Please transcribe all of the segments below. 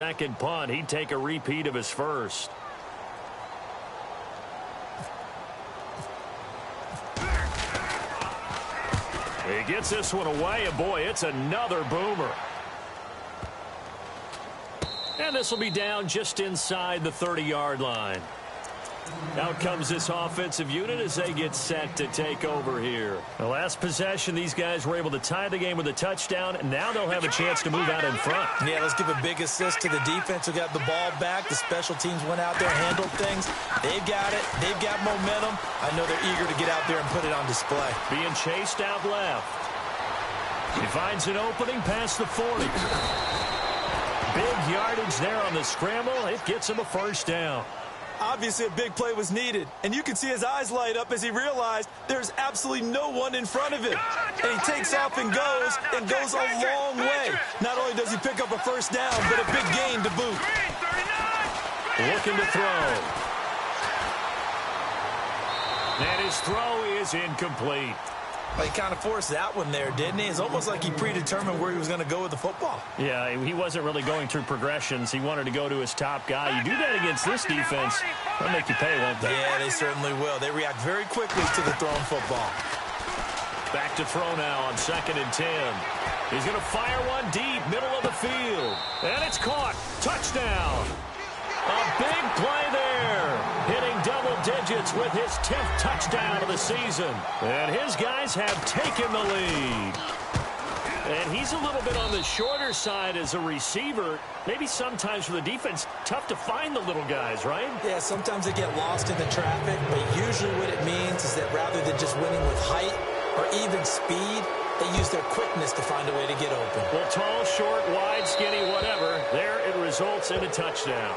second punt. He'd take a repeat of his first. He gets this one away, and boy, it's another boomer. And this will be down just inside the 30-yard line. Out comes this offensive unit as they get set to take over here. The last possession, these guys were able to tie the game with a touchdown, and now they'll have a chance to move out in front. Yeah, let's give a big assist to the defense who got the ball back. The special teams went out there and handled things. They've got it. They've got momentum. I know they're eager to get out there and put it on display. Being chased out left. He finds an opening past the 40. Big yardage there on the scramble. It gets him a first down. Obviously, a big play was needed, and you can see his eyes light up as he realized there's absolutely no one in front of him. And he takes off and goes a long way. Not only does he pick up a first down, but a big gain to boot. Looking to throw. And his throw is incomplete. Well, he kind of forced that one there, didn't he? It's almost like he predetermined where he was going to go with the football. Yeah, he wasn't really going through progressions. He wanted to go to his top guy. You do that against this defense, they'll make you pay, won't they? Yeah, they certainly will. They react very quickly to the thrown football. Back to throw now on 2nd and 10. He's going to fire one deep, middle of the field. And it's caught. Touchdown. A big play there. Hitting double digits with his 10th touchdown of the season. And his guys have taken the lead. And he's a little bit on the shorter side as a receiver. Maybe sometimes for the defense, tough to find the little guys, right? Yeah, sometimes they get lost in the traffic, but usually what it means is that rather than just winning with height or even speed, they use their quickness to find a way to get open. Well, tall, short, wide, skinny, whatever, there it results in a touchdown.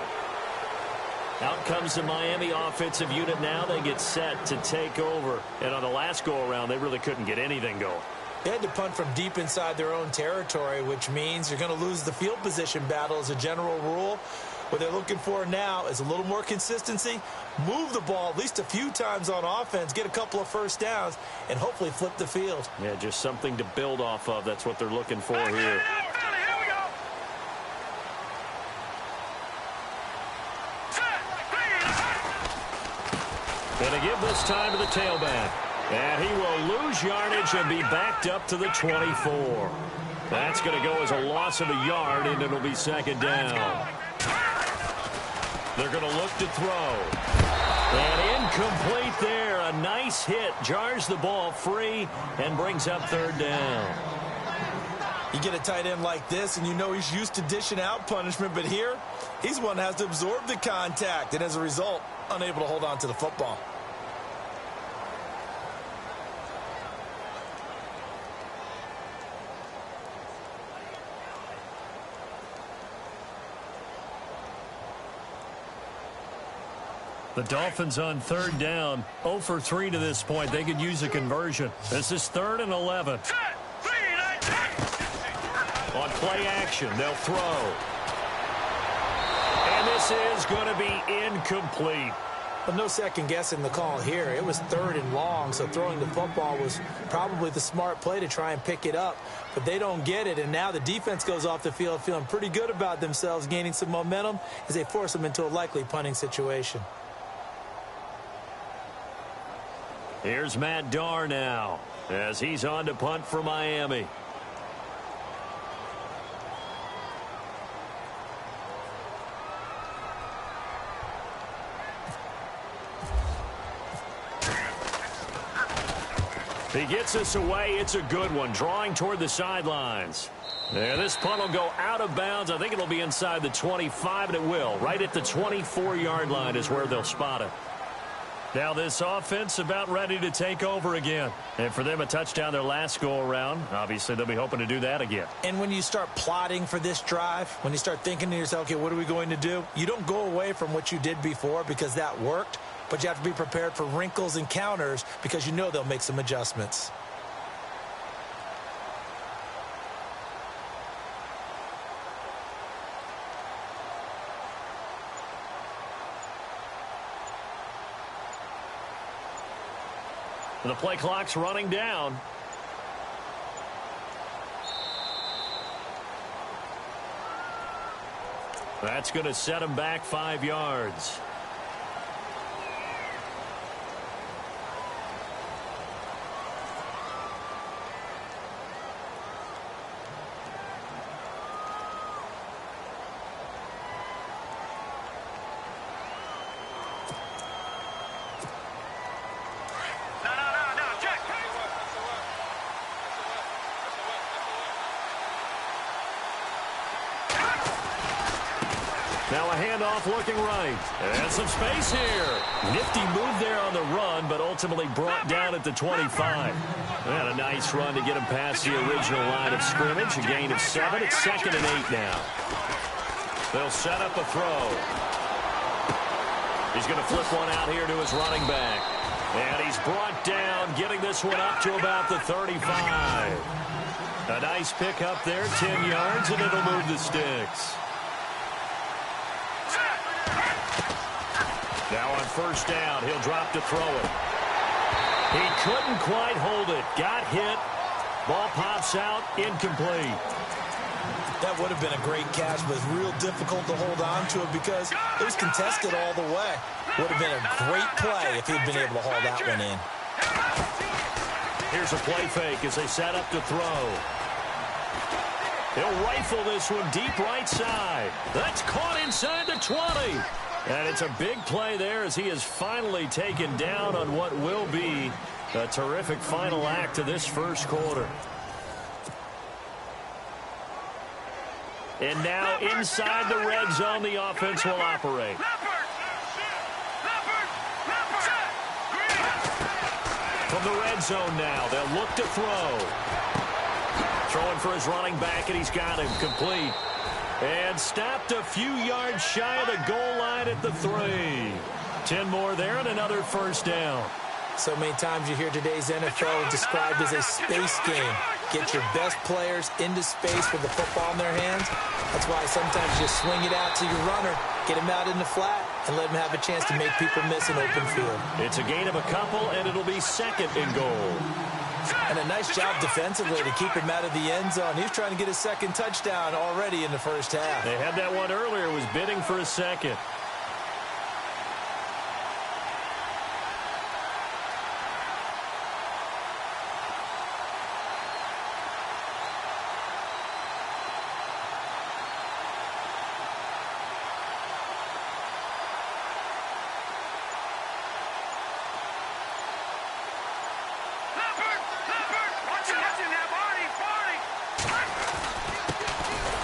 Out comes the Miami offensive unit now. They get set to take over. And on the last go-around, they really couldn't get anything going. They had to punt from deep inside their own territory, which means you're going to lose the field position battle as a general rule. What they're looking for now is a little more consistency, move the ball at least a few times on offense, get a couple of first downs, and hopefully flip the field. Yeah, just something to build off of. That's what they're looking for here. Going to give this time to the tailback. And he will lose yardage and be backed up to the 24. That's going to go as a loss of a yard, and it'll be 2nd down. They're going to look to throw. And incomplete there. A nice hit. Jars the ball free and brings up 3rd down. You get a tight end like this, and you know he's used to dishing out punishment, but here, he's one that has to absorb the contact, and as a result, unable to hold on to the football. The Dolphins on 3rd down, 0 for 3 to this point. They could use a conversion. This is 3rd and 11. On play action, they'll throw. And this is going to be incomplete. But no second guessing the call here. It was 3rd and long, so throwing the football was probably the smart play to try and pick it up. But they don't get it, and now the defense goes off the field feeling pretty good about themselves, gaining some momentum as they force them into a likely punting situation. Here's Matt Darr now as he's on to punt for Miami. He gets this away. It's a good one, drawing toward the sidelines. There, this punt will go out of bounds. I think it'll be inside the 25, and it will. Right at the 24-yard line is where they'll spot it. Now this offense about ready to take over again. And for them, a touchdown their last go-around. Obviously, they'll be hoping to do that again. And when you start plotting for this drive, when you start thinking to yourself, okay, what are we going to do? You don't go away from what you did before because that worked, but you have to be prepared for wrinkles and counters because you know they'll make some adjustments. The play clock's running down. That's going to set him back 5 yards. Now a handoff looking right. And some space here. Nifty move there on the run, but ultimately brought down at the 25. And a nice run to get him past the original line of scrimmage. A gain of 7. It's 2nd and 8 now. They'll set up a throw. He's going to flip one out here to his running back. And he's brought down, getting this one up to about the 35. A nice pick up there, 10 yards, and it'll move the sticks. Now on first down, he'll drop to throw it. He couldn't quite hold it. Got hit. Ball pops out, incomplete. That would have been a great catch, but it's real difficult to hold on to it because it was contested all the way. Would have been a great play if he'd been able to haul that one in. Here's a play fake as they set up to throw. He'll rifle this one deep right side. That's caught inside the 20. And it's a big play there as he is finally taken down on what will be a terrific final act of this first quarter. And now inside the red zone, the offense will operate. From the red zone now, they'll look to throw. Throwing for his running back, and he's got him complete. And stopped a few yards shy of the goal line at the 3. 10 more there and another first down. So many times you hear today's NFL described as a space game. Get your best players into space with the football in their hands. That's why sometimes you swing it out to your runner, get him out in the flat, and let him have a chance to make people miss an open field. It's a gain of a couple, and it'll be 2nd and goal. And a nice job defensively to keep him out of the end zone. He was trying to get his 2nd touchdown already in the first half. They had that one earlier, was bidding for a 2nd.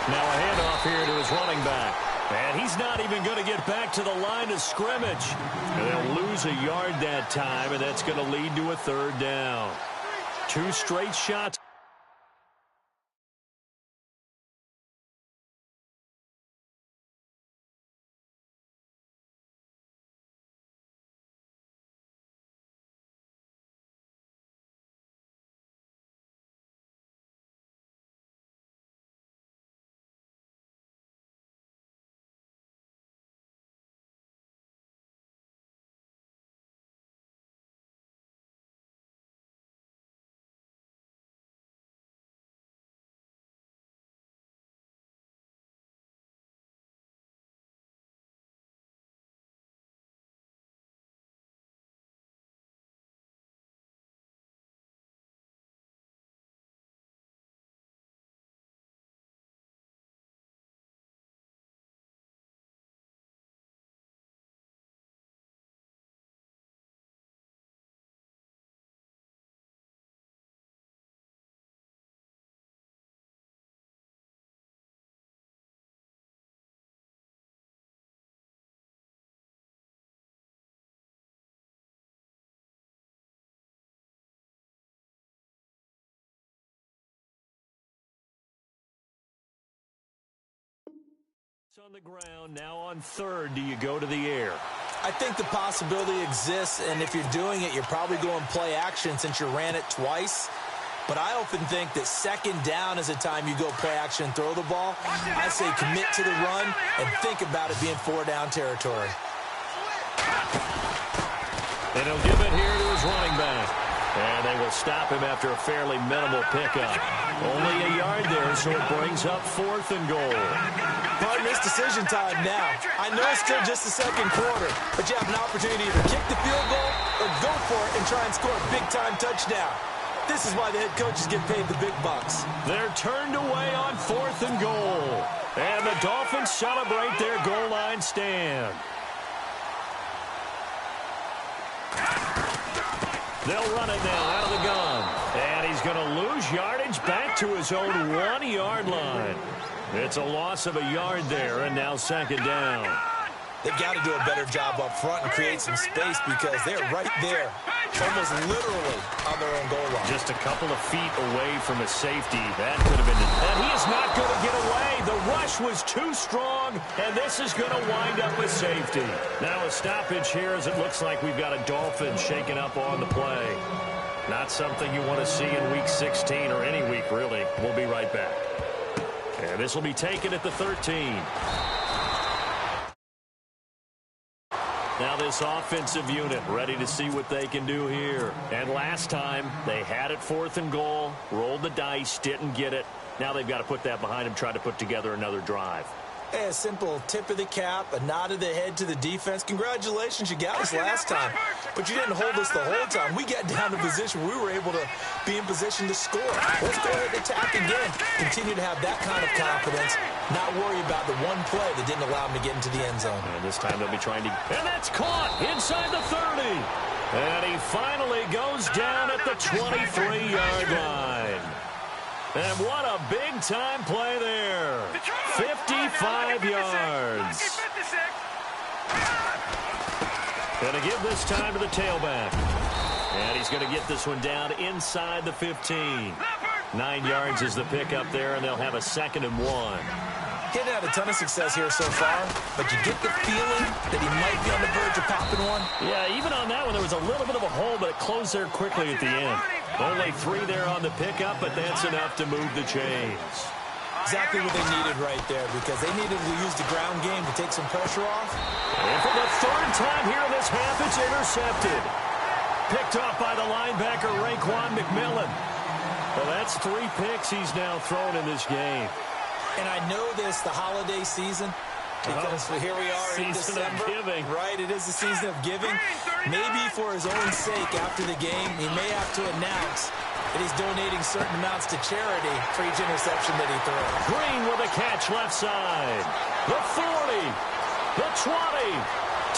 Now a handoff here to his running back. And he's not even going to get back to the line of scrimmage. And they'll lose a yard that time, and that's going to lead to a 3rd down. 2 straight shots. On the ground, now on 3rd, do you go to the air? I think the possibility exists, and if you're doing it, you're probably going play action since you ran it twice. But I often think that 2nd down is a time you go play action and throw the ball. I say commit to the run and think about it being 4-down territory. And he'll give it here to his running back. And they will stop him after a fairly minimal pickup. Only a yard there, so it brings up 4th and goal. Pardon, it's decision time now. I know it's still just the second quarter, but you have an opportunity to either kick the field goal or go for it and try and score a big-time touchdown. This is why the head coaches get paid the big bucks. They're turned away on 4th and goal. And the Dolphins celebrate their goal line stand. They'll run it now out of the gun. And he's going to lose yardage back to his own 1-yard line. It's a loss of a yard there, and now 2nd down. They've got to do a better job up front and create some space because they're right there, almost literally on their own goal line. Just a couple of feet away from a safety. That could have been it. And he is not going to get away. The rush was too strong, and this is going to wind up with safety. Now a stoppage here as it looks like we've got a Dolphin shaken up on the play. Not something you want to see in Week 16 or any week, really. We'll be right back. And this will be taken at the 13. Now this offensive unit ready to see what they can do here. And last time, they had it 4th and goal, rolled the dice, didn't get it. Now they've got to put that behind them, try to put together another drive. A simple tip of the cap, a nod of the head to the defense. Congratulations, you got us last time. But you didn't hold us the whole time. We got down to position where we were able to be in position to score. Let's go ahead and attack again. Continue to have that kind of confidence. Not worry about the one play that didn't allow them to get into the end zone. And this time they'll be trying to... And that's caught inside the 30. And he finally goes down at the 23-yard line. And what a big-time play there. 55 yards. Going to give this time to the tailback. And he's going to get this one down inside the 15. 9 yards is the pickup there, and they'll have a 2nd and 1. Getting had a ton of success here so far, but you get the feeling that he might be on the verge of popping one. Yeah, even on that one, there was a little bit of a hole, but it closed there quickly at the end. Only 3 there on the pickup, but that's enough to move the chains. Exactly what they needed right there, because they needed to use the ground game to take some pressure off. And for the 3rd time here in this half, it's intercepted. Picked off by the linebacker, Raekwon McMillan. Well, that's 3 picks he's now thrown in this game. And I know this, the holiday season, because here we are in December. Giving. Right, it is the season of giving. Maybe for his own sake after the game, he may have to announce that he's donating certain amounts to charity for each interception that he throws. Green with a catch left side. The 40, the 20,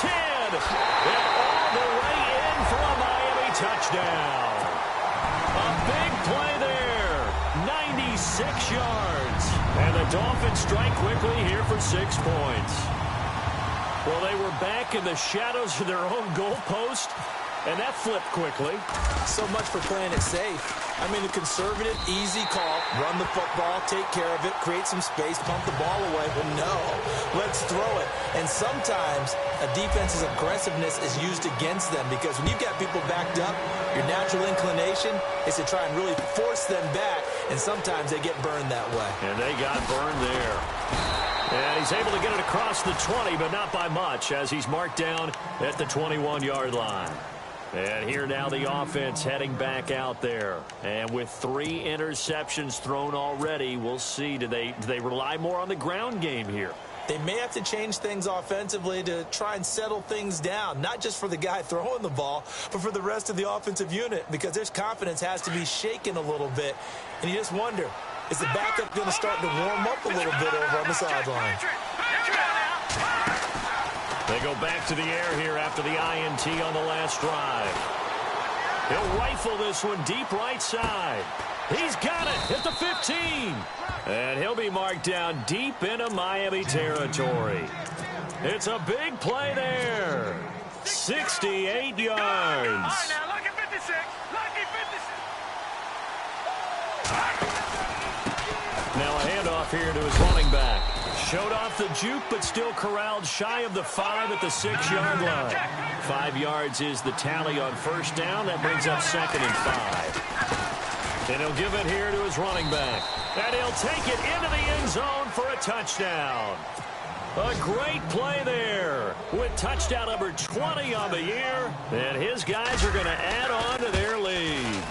10, and all the way in for a Miami touchdown. A big play there, 96 yards. And the Dolphins strike quickly here for 6 points. Well, they were back in the shadows of their own goalpost, and that flipped quickly. So much for playing it safe. I mean, the conservative, easy call, run the football, take care of it, create some space, pump the ball away. But no, let's throw it. And sometimes a defense's aggressiveness is used against them because when you've got people backed up, your natural inclination is to try and really force them back, and sometimes they get burned that way. And they got burned there. And he's able to get it across the 20, but not by much, as he's marked down at the 21-yard line. And here now the offense heading back out there. And with 3 interceptions thrown already, we'll see. Do they rely more on the ground game here? They may have to change things offensively to try and settle things down, not just for the guy throwing the ball, but for the rest of the offensive unit, because their confidence has to be shaken a little bit. And you just wonder, is the backup going to start to warm up a little bit over on the sideline? They go back to the air here after the INT on the last drive. He'll rifle this one deep right side. He's got it at the 15. And he'll be marked down deep into Miami territory. It's a big play there. 68 yards. Now a handoff here to his running back. Showed off the juke, but still corralled shy of the 5 at the 6-yard line. 5 yards is the tally on first down. That brings up 2nd and 5. And he'll give it here to his running back. And he'll take it into the end zone for a touchdown. A great play there with touchdown number 20 on the year. And his guys are going to add on to their lead.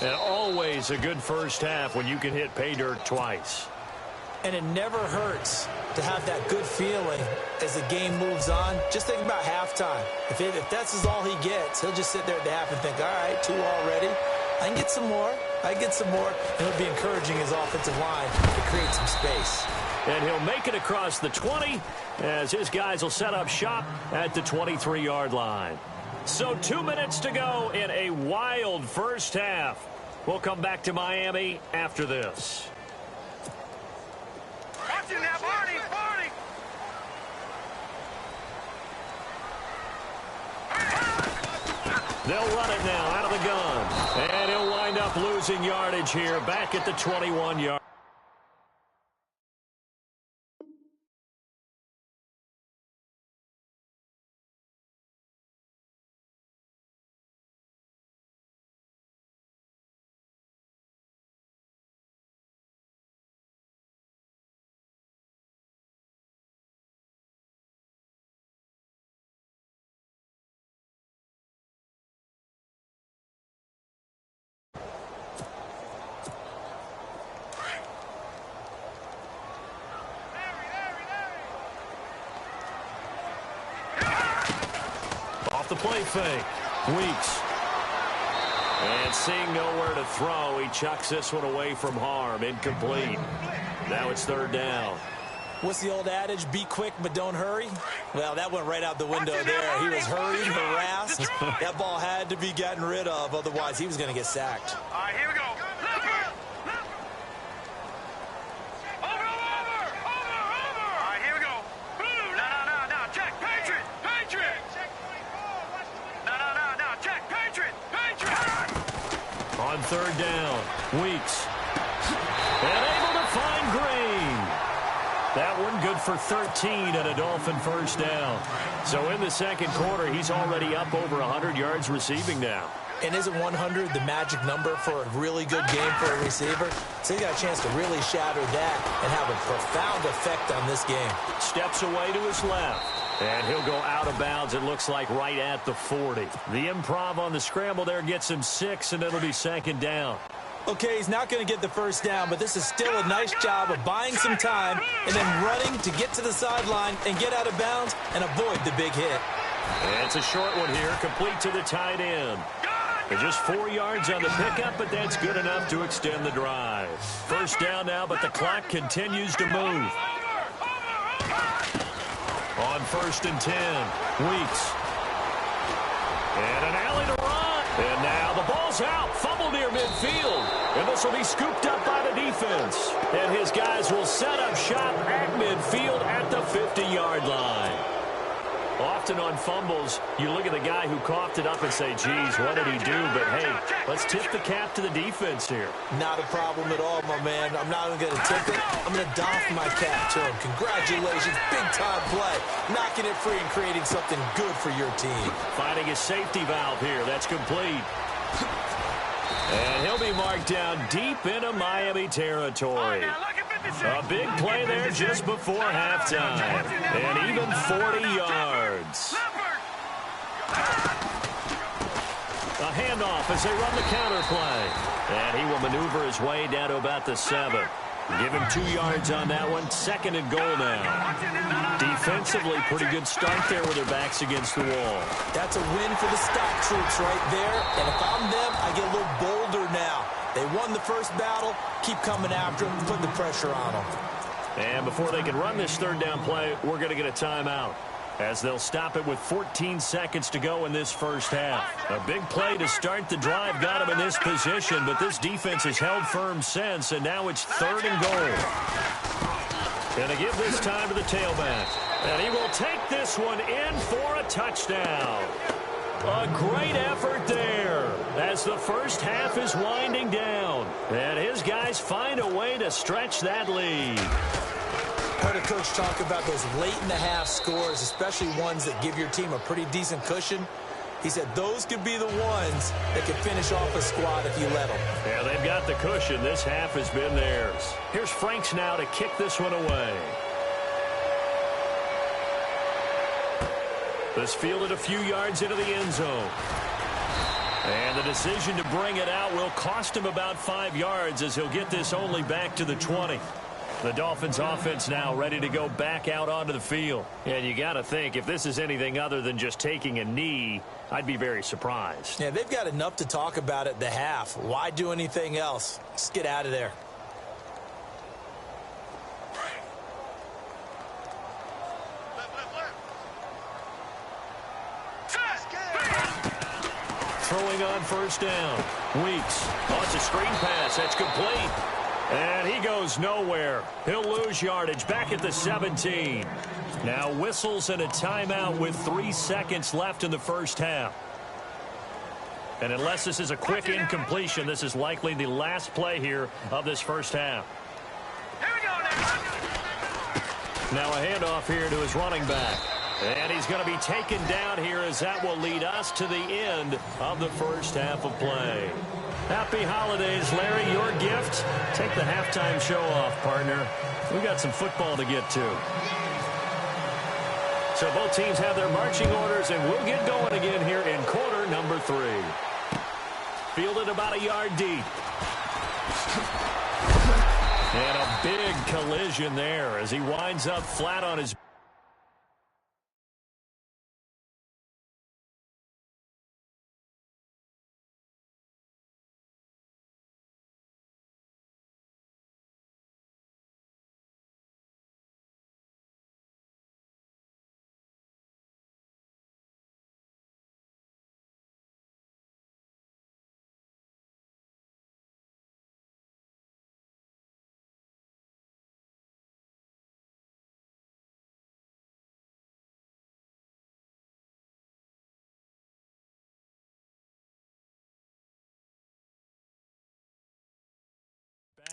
And always a good first half when you can hit pay dirt twice. And it never hurts to have that good feeling as the game moves on. Just think about halftime. If that's all he gets, he'll just sit there at the half and think, all right, 2 already. I can get some more. I can get some more. And he'll be encouraging his offensive line to create some space. And he'll make it across the 20 as his guys will set up shop at the 23-yard line. So 2 minutes to go in a wild first half. We'll come back to Miami after this. Watching that party. They'll run it now out of the gun. And he'll wind up losing yardage here back at the 21-yard. The play fake. Weeks. And seeing nowhere to throw, he chucks this one away from harm. Incomplete. Now it's 3rd down. What's the old adage? Be quick, but don't hurry? Well, that went right out the window there. He was hurried, harassed. That ball had to be gotten rid of. Otherwise, he was going to get sacked. All right, here we go. On 3rd down, Weeks. And able to find Green. That one good for 13 and a Dolphin first down. So in the second quarter, he's already up over 100 yards receiving now. And isn't 100 the magic number for a really good game for a receiver? So he got a chance to really shatter that and have a profound effect on this game. Steps away to his left. And he'll go out of bounds, it looks like, right at the 40. The improv on the scramble there gets him 6, and it'll be 2nd down. Okay, he's not going to get the first down, but this is still a nice job of buying some time and then running to get to the sideline and get out of bounds and avoid the big hit. And it's a short one here, complete to the tight end. They're just 4 yards on the pickup, but that's good enough to extend the drive. First down now, but the clock continues to move. On 1st and 10, Weeks. And an alley to run. And now the ball's out. Fumble near midfield. And this will be scooped up by the defense. And his guys will set up shop at midfield at the 50-yard line. Often on fumbles, you look at the guy who coughed it up and say, geez, what did he do? But, hey, let's tip the cap to the defense here. Not a problem at all, my man. I'm not even going to tip it. I'm going to doff my cap to him. Congratulations. Big-time play. Knocking it free and creating something good for your team. Finding a safety valve here. That's complete. And he'll be marked down deep into Miami territory. A big play there just before halftime. And even 40 yards. A handoff as they run the counter play. And he will maneuver his way down to about the 7. Give him 2 yards on that one. 2nd and goal now. Defensively, pretty good start there with their backs against the wall. That's a win for the stock troops right there. And if I'm them, I get a little bolder now. They won the first battle. Keep coming after them. Put the pressure on them. And before they can run this 3rd down play, we're going to get a timeout, as they'll stop it with 14 seconds to go in this first half. A big play to start the drive got him in this position, but this defense has held firm since, and now it's 3rd and goal. Going to give this time to the tailback. And he will take this one in for a touchdown. A great effort there as the first half is winding down. And his guys find a way to stretch that lead. Heard a coach talk about those late-in-the-half scores, especially ones that give your team a pretty decent cushion. He said those could be the ones that could finish off a squad if you let them. Yeah, they've got the cushion. This half has been theirs. Here's Franks now to kick this one away. This fielded a few yards into the end zone. And the decision to bring it out will cost him about 5 yards as he'll get this only back to the 20. The Dolphins offense now ready to go back out onto the field. And you got to think, if this is anything other than just taking a knee, I'd be very surprised. Yeah, they've got enough to talk about at the half. Why do anything else? Just get out of there. Throwing on first down. Weeks. Oh, it's a screen pass. That's complete. And he goes nowhere. He'll lose yardage back at the 17. Now whistles and a timeout with 3 seconds left in the first half. And unless this is a quick incompletion, this is likely the last play here of this first half. Here we go now a handoff here to his running back. And he's going to be taken down here as that will lead us to the end of the first half of play. Happy holidays, Larry. Your gift? Take the halftime show off, partner. We got some football to get to. So both teams have their marching orders, and we'll get going again here in quarter number 3. Fielded about a yard deep. And a big collision there as he winds up flat on his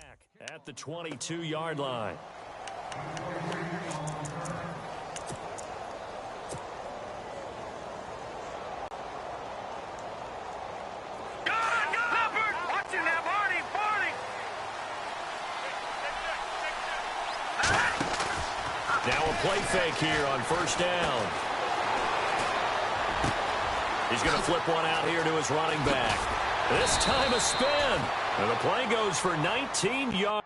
back at the 22-yard line. Now a play fake here on first down. He's going to flip one out here to his running back. This time a spin. And the play goes for 19 yards.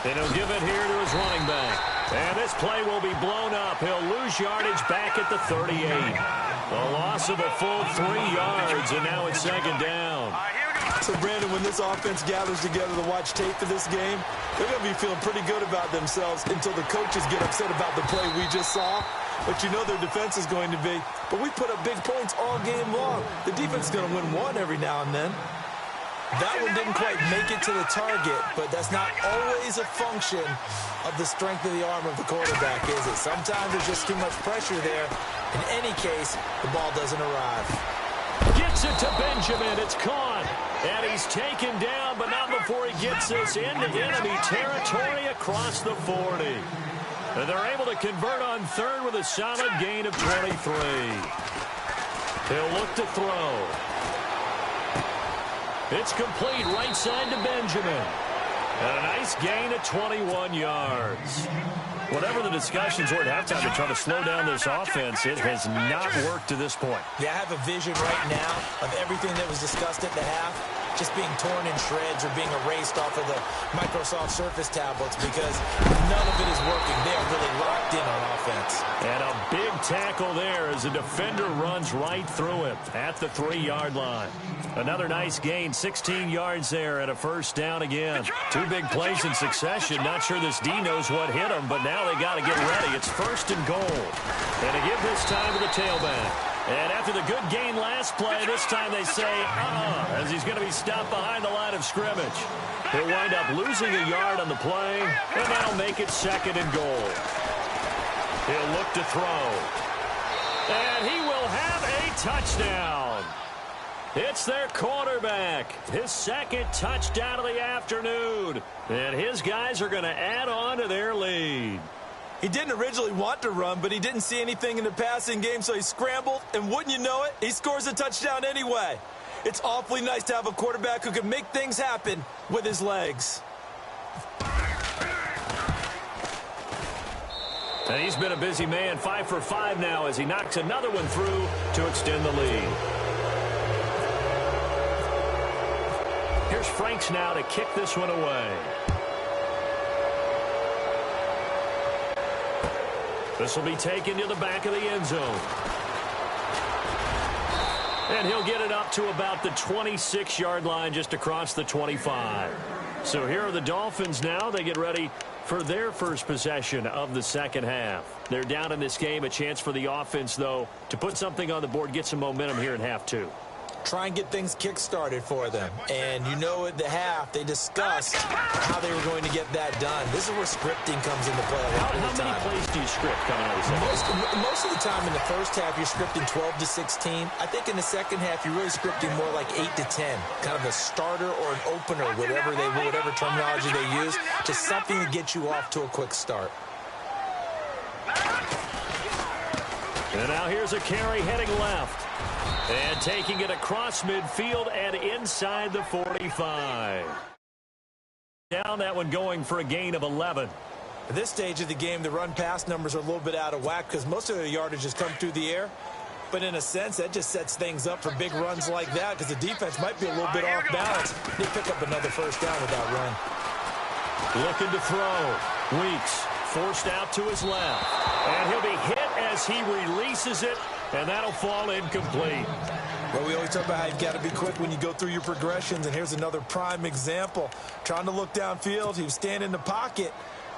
And he'll give it here to his running back. And this play will be blown up. He'll lose yardage back at the 38. A loss of a full 3 yards, and now it's second down. So, Brandon, when this offense gathers together to watch tape for this game, they're going to be feeling pretty good about themselves until the coaches get upset about the play we just saw. But you know their defense is going to be. But we put up big points all game long. The defense is going to win one every now and then. That one didn't quite make it to the target, but that's not always a function of the strength of the arm of the quarterback, is it? Sometimes there's just too much pressure there. In any case, the ball doesn't arrive. Gets it to Benjamin. It's caught. And he's taken down, but not before he gets us into enemy territory across the 40. And they're able to convert on third with a solid gain of 23. He'll look to throw. It's complete right side to Benjamin. And a nice gain of 21 yards. Whatever the discussions were at halftime to try to slow down this offense, it has not worked to this point. Yeah, I have a vision right now of everything that was discussed at the half just being torn in shreds or being erased off of the Microsoft Surface tablets because none of it is working. They are really locked in on offense. And a big tackle there as a defender runs right through him at the 3-yard line. Another nice gain, 16 yards there and a first down again. 2 big plays in succession. Not sure this D knows what hit him, but now they got to get ready. It's first and goal. And to give this time to the tailback. And after the good gain last play, this time they say, as he's going to be stopped behind the line of scrimmage. He'll wind up losing a yard on the play, and that'll make it second and goal. He'll look to throw. And he will have a touchdown. It's their quarterback, his second touchdown of the afternoon. And his guys are going to add on to their lead. He didn't originally want to run, but he didn't see anything in the passing game, so he scrambled, and wouldn't you know it, he scores a touchdown anyway. It's awfully nice to have a quarterback who can make things happen with his legs. And he's been a busy man, 5 for 5 now as he knocks another one through to extend the lead. Here's Franks now to kick this one away. This will be taken to the back of the end zone. And he'll get it up to about the 26-yard line just across the 25. So here are the Dolphins now. They get ready for their first possession of the second half. They're down in this game. A chance for the offense, though, to put something on the board, get some momentum here in half 2. Try and get things kick-started for them. And you know at the half, they discussed how they were going to get that done. This is where scripting comes into play a lot of the time. How many plays do you script coming out of the second? Most of the time in the first half, you're scripting 12 to 16. I think in the second half, you're really scripting more like 8 to 10. Kind of a starter or an opener, whatever terminology they use. Just something to get you off to a quick start. And now here's a carry heading left. And taking it across midfield and inside the 45. Down that one going for a gain of 11. At this stage of the game, the run-pass numbers are a little bit out of whack because most of the yardage has come through the air. But in a sense, that just sets things up for big runs like that because the defense might be a little bit off balance. They pick up another first down with that run. Looking to throw. Weeks forced out to his left. And he'll be hit as he releases it. And that'll fall incomplete. Well, we always talk about how you've got to be quick when you go through your progressions, and here's another prime example. Trying to look downfield, he was standing in the pocket,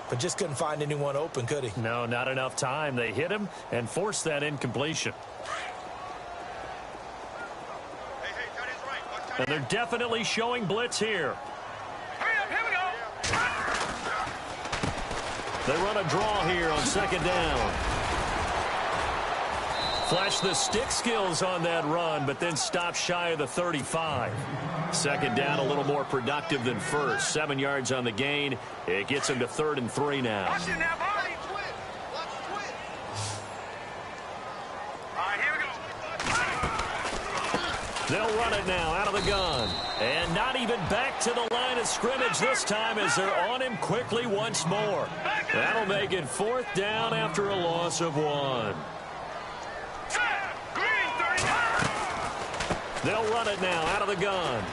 but just couldn't find anyone open, could he? No, not enough time. They hit him and forced that incompletion. And they're definitely showing blitz here. Here we go. They run a draw here on second down. Flash the stick skills on that run, but then stop shy of the 35. Second down, a little more productive than first. 7 yards on the gain. It gets him to 3rd and 3 now. Watch it now, buddy. All right, here we go. They'll run it now out of the gun. And not even back to the line of scrimmage this time as they're on him quickly once more. That'll make it 4th down after a loss of 1. They'll run it now out of the gun.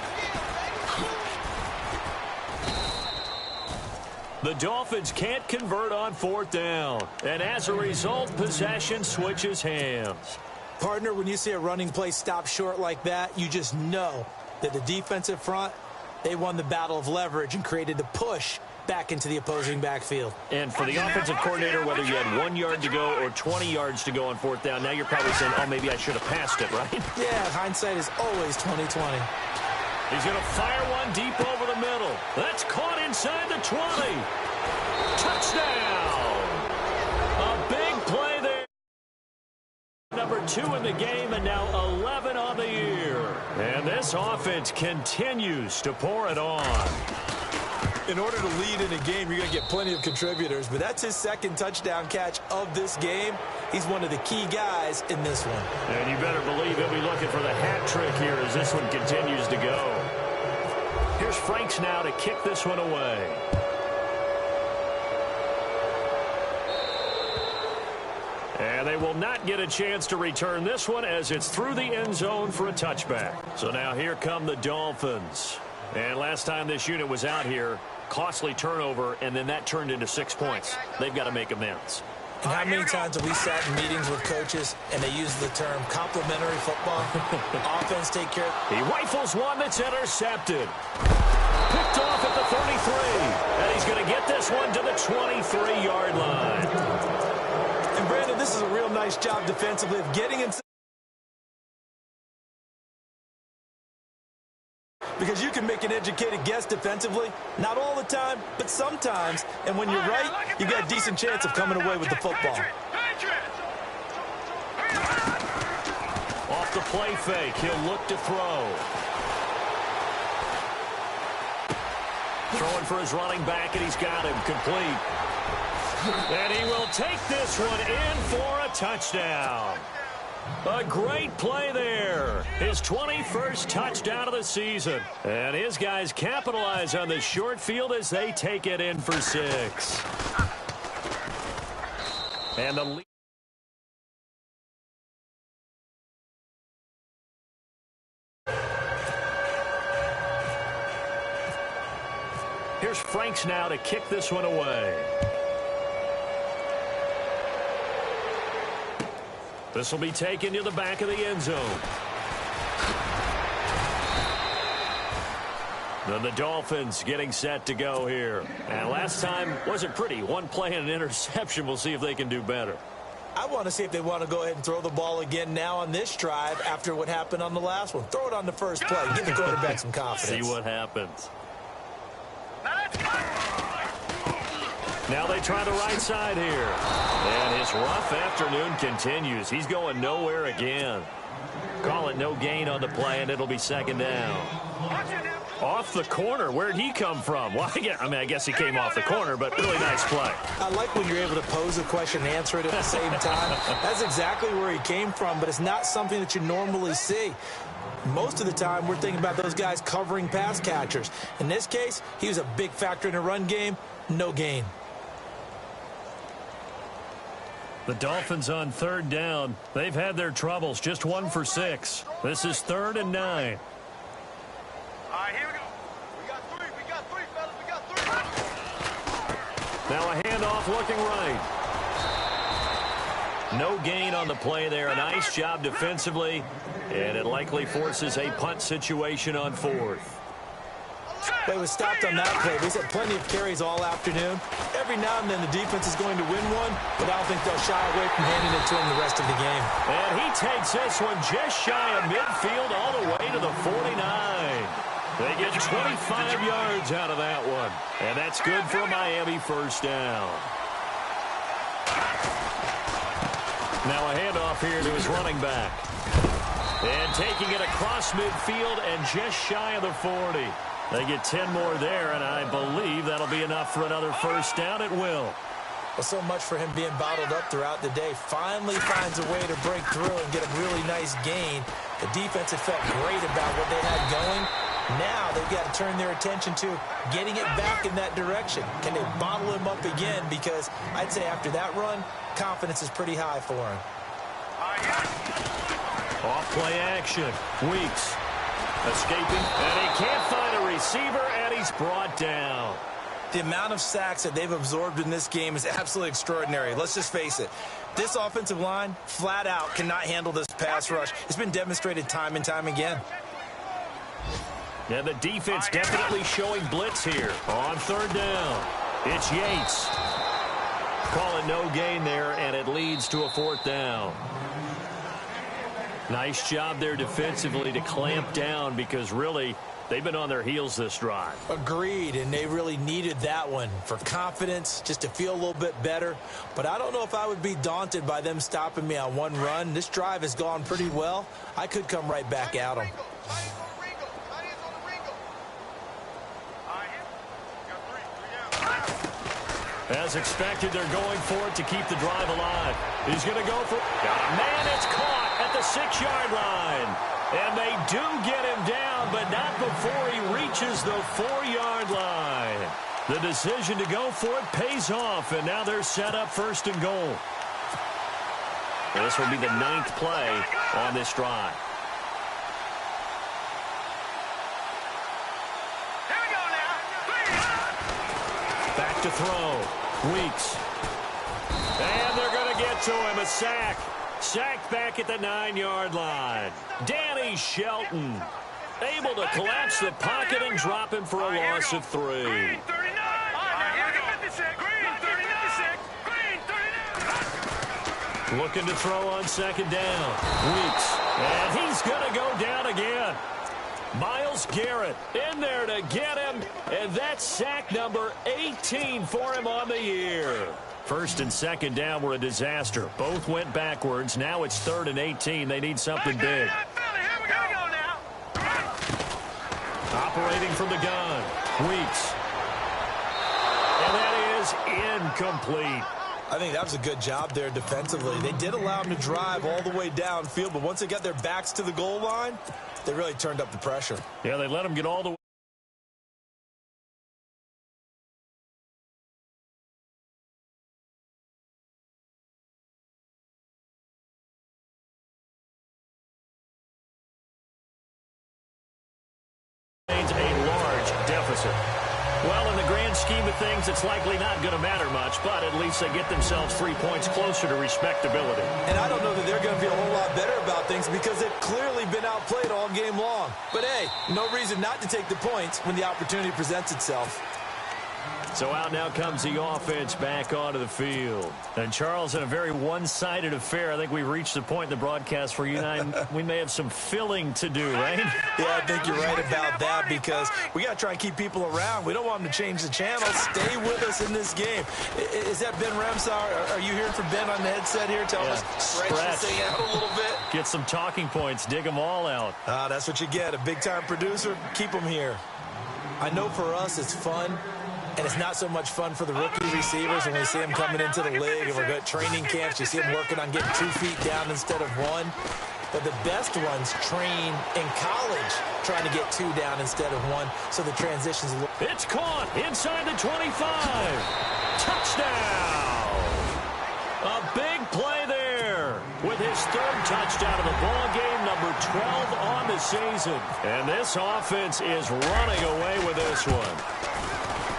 The Dolphins can't convert on 4th down. And as a result, possession switches hands. Partner, when you see a running play stop short like that, you just know that the defensive front, they won the battle of leverage and created the push back into the opposing backfield. And for the offensive coordinator, whether you had 1 yard to go or 20 yards to go on 4th down, now you're probably saying, oh, maybe I should have passed it, right? Yeah, hindsight is always 20/20. He's going to fire one deep over the middle. That's caught inside the 20. Touchdown! A big play there. Number 2 in the game, and now 11 on the year. And this offense continues to pour it on. In order to lead in a game, you're going to get plenty of contributors, but that's his second touchdown catch of this game. He's one of the key guys in this one. And you better believe he'll be looking for the hat trick here as this one continues to go. Here's Franks now to kick this one away. And they will not get a chance to return this one as it's through the end zone for a touchback. So now here come the Dolphins. And last time this unit was out here, costly turnover, and then that turned into 6 points. They've got to make amends. And how many times have we sat in meetings with coaches and they use the term complementary football? Offense take care. He rifles one that's intercepted. Picked off at the 33. And he's going to get this one to the 23-yard line. And Brandon, this is a real nice job defensively of getting inside. Because you can make an educated guess defensively. Not all the time, but sometimes. And when you're right, you've got a decent chance of coming away with the football. Off the play fake, he'll look to throw. Throwing for his running back, and he's got him complete. And he will take this one in for a touchdown. A great play there. His 21st touchdown of the season. And his guys capitalize on the short field as they take it in for 6. And the lead. Here's Franks now to kick this one away. This will be taken to the back of the end zone. Then the Dolphins getting set to go here. And last time wasn't pretty. One play and an interception. We'll see if they can do better. I want to see if they want to go ahead and throw the ball again now on this drive after what happened on the last one. Throw it on the first play. Give the quarterback some confidence. See what happens. Now they try the right side here. And his rough afternoon continues. He's going nowhere again. Call it no gain on the play, and it'll be 2nd down. Off the corner. Where'd he come from? Well, I guess he came off the corner, but really nice play. I like when you're able to pose a question and answer it at the same time. That's exactly where he came from, but it's not something that you normally see. Most of the time, we're thinking about those guys covering pass catchers. In this case, he was a big factor in the run game. No gain. The Dolphins on 3rd down. They've had their troubles. Just 1 for 6. This is 3rd and 9. All right, here we go. We got 3, fellas. We got 3. Now a handoff looking right. No gain on the play there. A nice job defensively. And it likely forces a punt situation on 4th. They was stopped on that play. He's had plenty of carries all afternoon. Every now and then the defense is going to win one, but I don't think they'll shy away from handing it to him the rest of the game. And he takes this one just shy of midfield all the way to the 49. They get 25 yards out of that one. And that's good for a Miami 1st down. Now a handoff here to his running back. And taking it across midfield and just shy of the 40. They get 10 more there, and I believe that'll be enough for another 1st down. It will. Well, so much for him being bottled up throughout the day. Finally finds a way to break through and get a really nice gain. The defense had felt great about what they had going. Now they've got to turn their attention to getting it back in that direction. Can they bottle him up again? Because I'd say after that run, confidence is pretty high for him. Off play action. Weeks escaping, and he can't find a receiver, and he's brought down. The amount of sacks that they've absorbed in this game is absolutely extraordinary. Let's just face it. This offensive line, flat out, cannot handle this pass rush. It's been demonstrated time and time again. And the defense definitely showing blitz here on third down. It's Yates. Call it no gain there, and it leads to a fourth down. Nice job there defensively to clamp down because really they've been on their heels this drive. Agreed, and they really needed that one for confidence, just to feel a little bit better. But I don't know if I would be daunted by them stopping me on one run. This drive has gone pretty well. I could come right back at them. As expected, they're going for it to keep the drive alive. He's going to go for it. Man, it's caught at the 6-yard line. And they do get him down, but not before he reaches the 4-yard line. The decision to go for it pays off, and now they're set up first and goal. This will be the 9th play on this drive. Back to throw. Weeks. And they're going to get to him. A sack. Sacked back at the 9-yard line. Danny Shelton able to collapse the pocket and drop him for a loss of 3. Green 39. Looking to throw on second down. Weeks. And he's going to go down again. Myles Garrett in there to get him, and that's sack number 18 for him on the year. First and second down were a disaster. Both went backwards. Now it's 3rd and 18. They need something big. Operating from the gun. Weeks. And that is incomplete. I think that was a good job there defensively. They did allow him to drive all the way downfield, but once they got their backs to the goal line, they really turned up the pressure. Yeah, they let him get all the way. A large deficit. Well, in the grand scheme of things, it's likely not going to matter much, but at least they get themselves 3 points closer to respectability. And I don't know that they're going to be a whole lot better about things because they've clearly been outplayed all game long. But, hey, no reason not to take the points when the opportunity presents itself. So out now comes the offense back onto the field. And, Charles, in a very one-sided affair, I think we've reached the point in the broadcast where you and I, we may have some filling to do, right? Yeah, I think you're right about that because we got to try and keep people around. We don't want them to change the channel. Stay with us in this game. Is that Ben Ramsauer? Are you hearing from Ben on the headset here? Tell us, stretch this thing out a little bit. Get some talking points. Dig them all out. That's what you get. A big-time producer. Keep them here. I know for us it's fun. And it's not so much fun for the rookie receivers when we see them coming into the league and we're at training camps. You see them working on getting 2 feet down instead of 1. But the best ones train in college trying to get 2 down instead of 1. So the transition's a little... It's caught inside the 25. Touchdown. A big play there with his 3rd touchdown of the ball game, number 12 on the season. And this offense is running away with this one.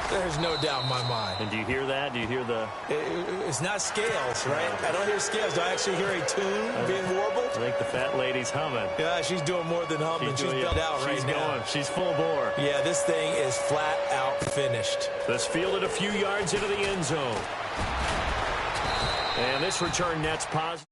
There's no doubt in my mind. And do you hear that? Do you hear the... It's not scales, right? I don't hear scales. Do I actually hear a tune being warbled? I think the fat lady's humming. Yeah, she's doing more than humming. She's built out right now. She's full bore. Yeah, this thing is flat out finished. This fielded a few yards into the end zone. And this return net's positive.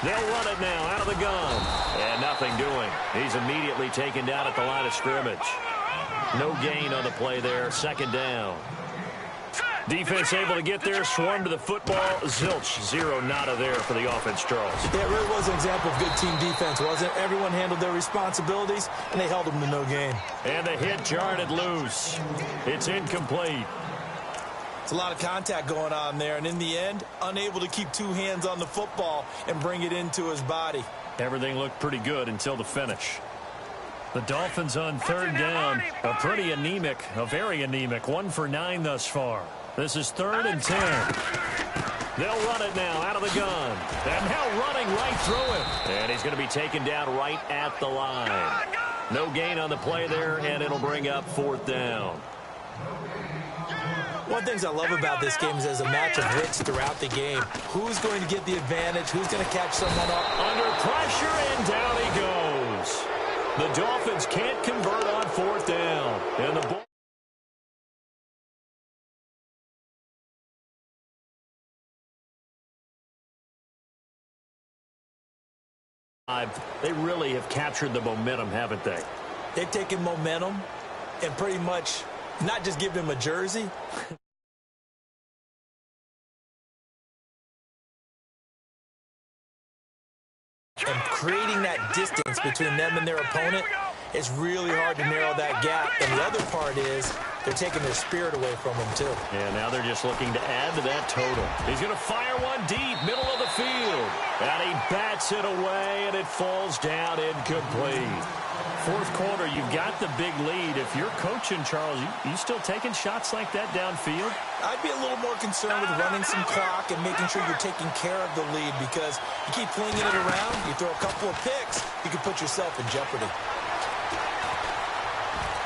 They'll run it now out of the gun. And nothing doing. He's immediately taken down at the line of scrimmage. No gain on the play there. Second down. Defense able to get there, swarm to the football. Zilch, zero nada there for the offense, Charles. Yeah, it really was an example of good team defense, wasn't it? Everyone handled their responsibilities, and they held them to no gain. And the hit jarred it loose. It's incomplete. It's a lot of contact going on there, and in the end, unable to keep two hands on the football and bring it into his body. Everything looked pretty good until the finish. The Dolphins on third down, a pretty anemic, a very anemic, 1 for 9 thus far. This is 3rd and 10. They'll run it now out of the gun. And now running right through him. And he's going to be taken down right at the line. No gain on the play there, and it'll bring up 4th down. One of the things I love about this game is there's a match of wits throughout the game. Who's going to get the advantage? Who's going to catch someone up? Under pressure, and down he goes. The Dolphins can't convert on 4th down. And the ball. They really have captured the momentum, haven't they? They've taken momentum and pretty much not just give him a jersey. And creating that distance between them and their opponent, it's really hard to narrow that gap. And the other part is they're taking their spirit away from them, too. And now they're just looking to add to that total. He's going to fire one deep, middle of the field. And he bats it away, and it falls down incomplete. 4th quarter, you've got the big lead. If you're coaching, Charles, you still taking shots like that downfield? I'd be a little more concerned with running some clock and making sure you're taking care of the lead, because you keep flinging it around, you throw a couple of picks, you can put yourself in jeopardy.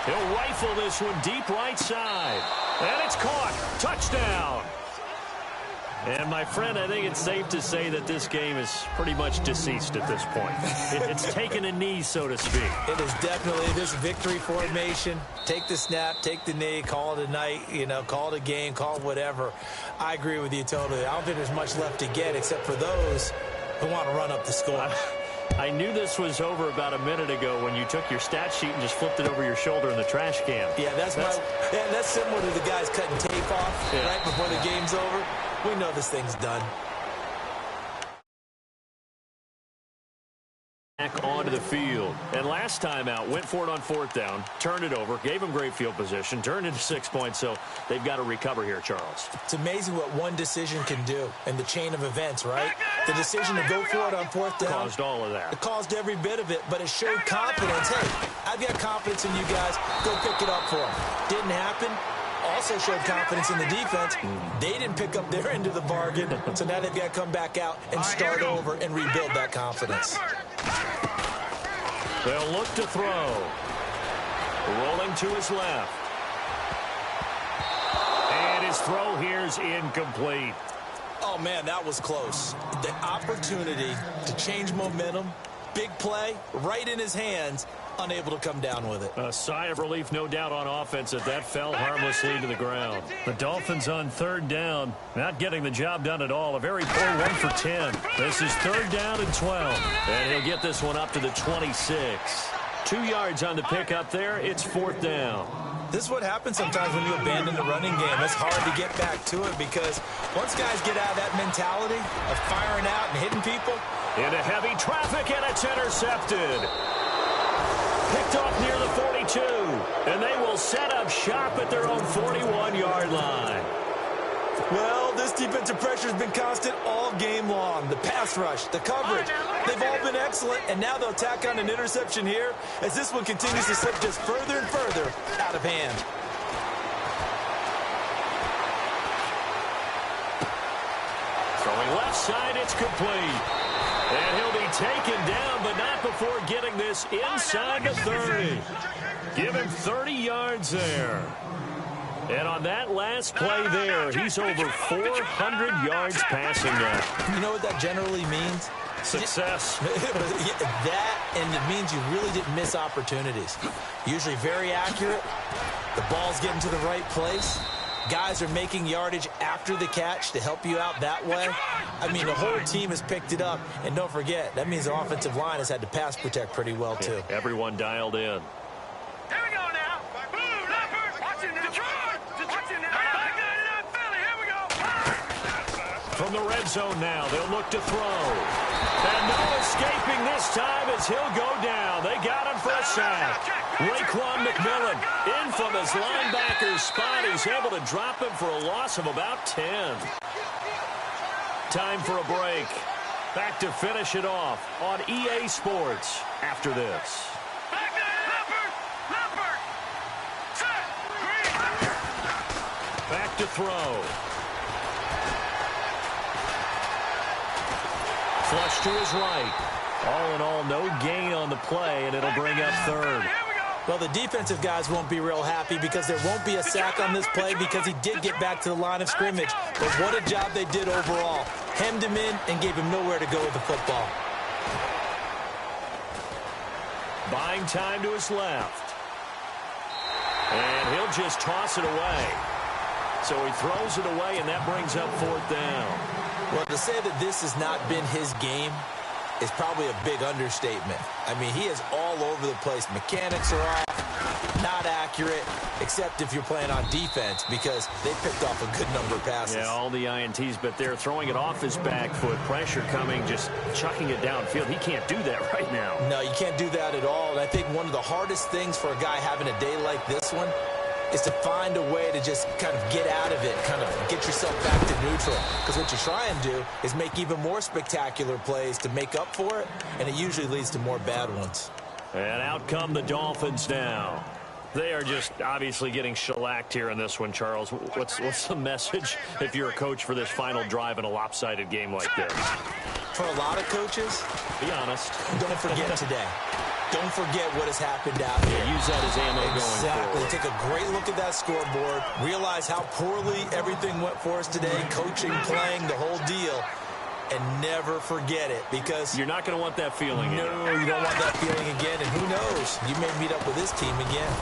He'll rifle this one deep right side. And it's caught. Touchdown. And, my friend, I think it's safe to say that this game is pretty much deceased at this point. It's taken a knee, so to speak. It is definitely this victory formation. Take the snap, take the knee, call it a night, call it a game, call it whatever. I agree with you totally. I don't think there's much left to get except for those who want to run up the score. I knew this was over about a minute ago when you took your stat sheet and just flipped it over your shoulder in the trash can. Yeah, that's similar to the guys cutting tape off right before the game's over. We know this thing's done. Back onto the field. And last time out, went for it on 4th down, turned it over, gave him great field position, turned into 6 points, so they've got to recover here, Charles. It's amazing what one decision can do in the chain of events, right? The decision to go for it on 4th down. Caused all of that. It caused every bit of it, but it showed confidence. Hey, I've got confidence in you guys. Go pick it up for them. Didn't happen. Also showed confidence in the defense. They didn't pick up their end of the bargain, so now they've got to come back out and start over and rebuild that confidence. They'll look to throw. Rolling to his left. And his throw here's incomplete. Oh, man, that was close. The opportunity to change momentum, big play, right in his hands, unable to come down with it. A sigh of relief, no doubt, on offense that fell harmlessly to the ground. The Dolphins on 3rd down, not getting the job done at all. A very poor 1 for 10. This is 3rd down and 12. And he'll get this one up to the 26. 2 yards on the pickup there. It's 4th down. This is what happens sometimes when you abandon the running game. It's hard to get back to it because once guys get out of that mentality of firing out and hitting people. Into heavy traffic, and it's intercepted. Picked off near the 42, and they will set up shop at their own 41-yard line. Well, this defensive pressure has been constant all game long. The pass rush, the coverage, they've all been excellent, and now they'll tack on an interception here as this one continues to slip just further and further out of hand. Throwing left side, it's complete. And he'll be taken down, but not before getting this inside the 30. Give him 30 yards there. And on that last play there, he's over 400 yards passing now. You know what that generally means? Success. That, and it means you really didn't miss opportunities. Usually very accurate. The ball's getting to the right place. guys are making yardage after the catch to help you out that way, I mean, the whole team has picked it up. And don't forget, that means the offensive line has had to pass protect pretty well, too. Yeah, everyone dialed in. Here we go now. Blue, Leopard. Watching Detroit. Watching back in Philly. Here we go. From the red zone now, they'll look to throw. And no escaping this time as he'll go down. They got him for a sack. Raekwon McMillan, infamous linebacker spot. He's able to drop him for a loss of about 10. Time for a break. Back to finish it off on EA Sports after this. Back to throw. Flush to his right. All in all, no gain on the play, and it'll bring up third. Well, the defensive guys won't be real happy because there won't be a sack on this play because he did get back to the line of scrimmage. But what a job they did overall. Hemmed him in and gave him nowhere to go with the football. Buying time to his left. And he'll just toss it away. So he throws it away, and that brings up fourth down. Well, to say that this has not been his game is probably a big understatement. I mean, he is all over the place. Mechanics are off, not accurate, except if you're playing on defense because they picked off a good number of passes. Yeah, all the INTs, but they're throwing it off his back foot. Pressure coming, just chucking it downfield. He can't do that right now. No, you can't do that at all. And I think one of the hardest things for a guy having a day like this one is to find a way to just kind of get out of it, kind of get yourself back to neutral. Because what you try and do is make even more spectacular plays to make up for it, and it usually leads to more bad ones. And out come the Dolphins now. They are just obviously getting shellacked here in this one, Charles. What's the message if you're a coach for this final drive in a lopsided game like this? For a lot of coaches, be honest, don't forget today. Don't forget what has happened out here. Use that as ammo going forward. Exactly. Take a great look at that scoreboard. Realize how poorly everything went for us today. Coaching, playing, the whole deal. And never forget it because you're not going to want that feeling again. No, you don't want that feeling again. And who knows? You may meet up with this team again.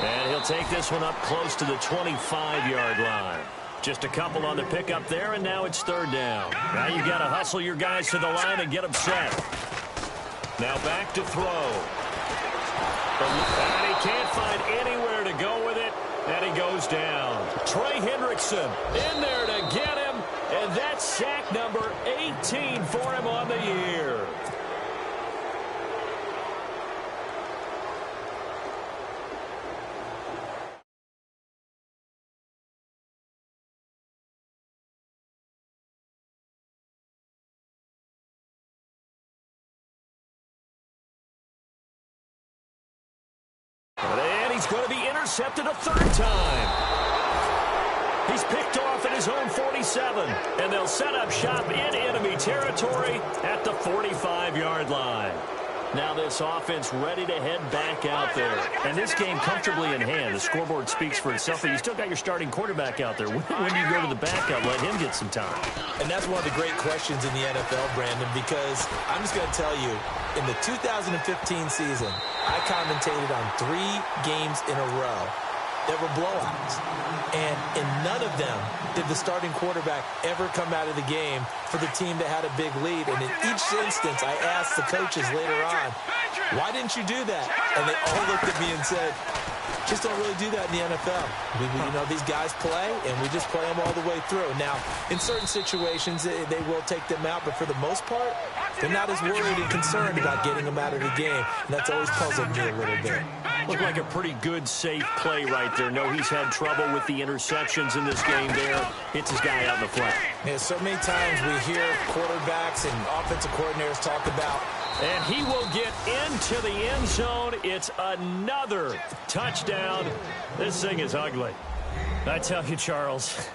And he'll take this one up close to the 25-yard line. Just a couple on the pickup there, and now it's third down. Now you got to hustle your guys to the line and get them set. Now back to throw. And he can't find anywhere to go with it, and he goes down. Trey Hendrickson in there to get him, and that's sack number 18 for him on the year. And he's going to be intercepted a third time. He's picked off at his own 47, and they'll set up shop in enemy territory at the 45-yard line. Now this offense ready to head back out there. And this game comfortably in hand. The scoreboard speaks for itself, but you still got your starting quarterback out there. When do you go to the backup, let him get some time? And that's one of the great questions in the NFL, Brandon, because I'm just going to tell you, in the 2015 season, I commentated on 3 games in a row that were blowouts. And in none of them did the starting quarterback ever come out of the game for the team that had a big lead. And in each instance, I asked the coaches later on, why didn't you do that? And they all looked at me and said, just don't really do that in the NFL. You know, these guys play, and we just play them all the way through. Now, in certain situations, they will take them out, but for the most part, they're not as worried and concerned about getting them out of the game. And that's always puzzled me a little bit. Looked like a pretty good, safe play right there. No, he's had trouble with the interceptions in this game there. Hits his guy out in the flat. Yeah, so many times we hear quarterbacks and offensive coordinators talk about. And he will get into the end zone. It's another touchdown. This thing is ugly. I tell you, Charles,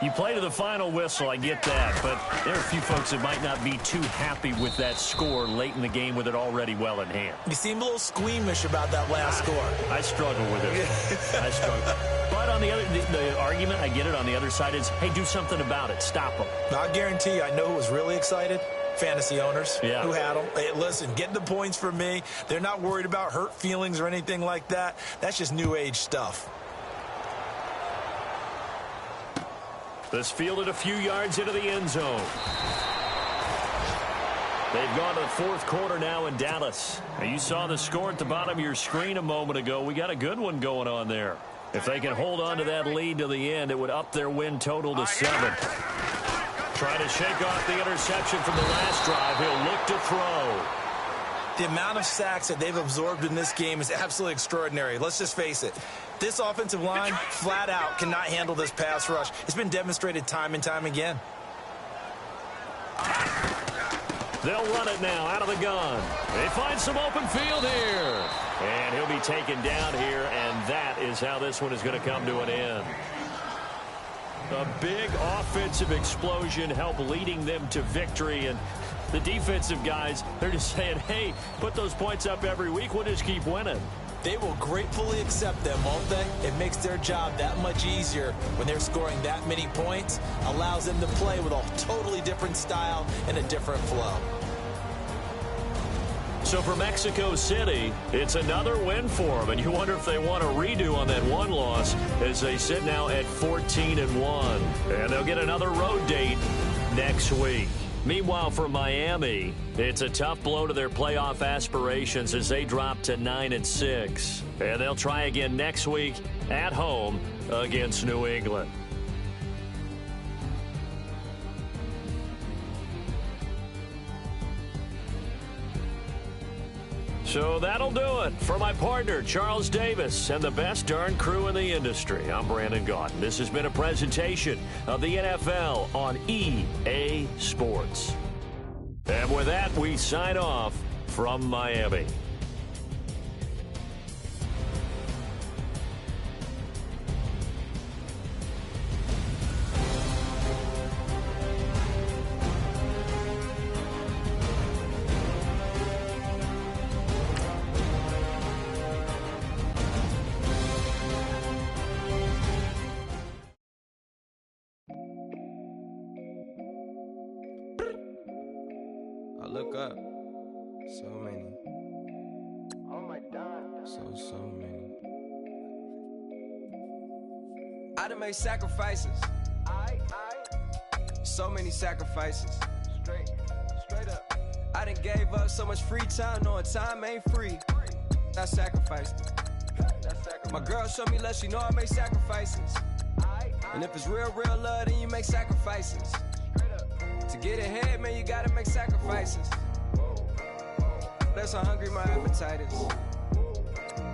you play to the final whistle, I get that, but there are a few folks that might not be too happy with that score late in the game with it already well in hand. You seem a little squeamish about that last score. I struggle with it. I struggle. But on the other, the argument, I get it, on the other side is, hey, do something about it. Stop them. Now, I guarantee you, I know who was really excited. Fantasy owners who had them. Hey, listen, get the points for me. They're not worried about hurt feelings or anything like that. That's just new age stuff. This fielded a few yards into the end zone. They've gone to the fourth quarter now in Dallas. Now, you saw the score at the bottom of your screen a moment ago. We got a good one going on there. If they can hold on to that lead to the end, it would up their win total to 7. Trying to shake off the interception from the last drive. He'll look to throw. The amount of sacks that they've absorbed in this game is absolutely extraordinary. Let's just face it. This offensive line, flat out, cannot handle this pass rush. It's been demonstrated time and time again. They'll run it now out of the gun. They find some open field here. And he'll be taken down here, and that is how this one is going to come to an end. A big offensive explosion helped leading them to victory, and the defensive guys, they're just saying, hey, put those points up every week. We'll just keep winning. They will gratefully accept them, won't they? It makes their job that much easier when they're scoring that many points. Allows them to play with a totally different style and a different flow. So for Mexico City, it's another win for them, and you wonder if they want a redo on that one loss as they sit now at 14-1. And they'll get another road date next week. Meanwhile, for Miami, it's a tough blow to their playoff aspirations as they drop to 9-6. And they'll try again next week at home against New England. So that'll do it for my partner, Charles Davis, and the best darn crew in the industry. I'm Brandon Gaudin. This has been a presentation of the NFL on EA Sports. And with that, we sign off from Miami. Look up. So many. Oh my God. So many. I done made sacrifices. So many sacrifices. Straight up. I done gave up so much free time, knowing time ain't free. I sacrificed it. My girl showed me love, she know I make sacrifices. And if it's real love, then you make sacrifices. To get ahead, man, you gotta make sacrifices. That's how hungry my appetite is.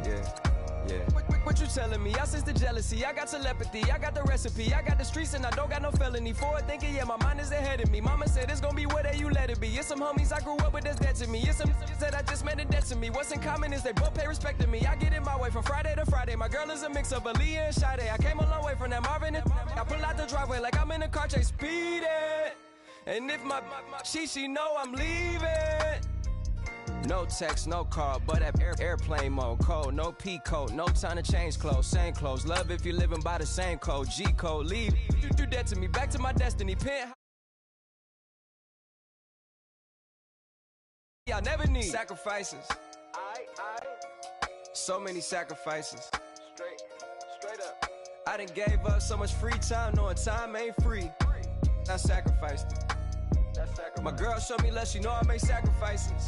Yeah. What you telling me? I sense the jealousy, I got telepathy, I got the recipe, I got the streets and I don't got no felony. Forward thinking, yeah, my mind is ahead of me. Mama said it's gonna be whatever you let it be. It's some homies I grew up with that's dead to me. It's some that I just met in debt to me. What's in common is they both pay respect to me. I get in my way from Friday to Friday. My girl is a mix of Aaliyah and Sade. I came a long way from that Marvin and I pull out the driveway like I'm in a car chase speeding. And if my she know I'm leaving. No text, no call, but at airplane mode. Code, no P code, no time to change clothes. Same clothes, love if you're living by the same code. G code, leave. You dead to me, back to my destiny. Pen. I never need sacrifices. So many sacrifices. Straight up. I done gave up so much free time, knowing time ain't free. I sacrificed it. My girl showed me love, she know I make sacrifices.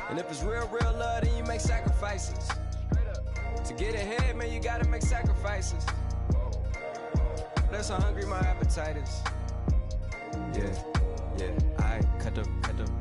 And if it's real love, then you make sacrifices. To get ahead, man, you gotta make sacrifices. That's how hungry my appetite is. Yeah. I cut the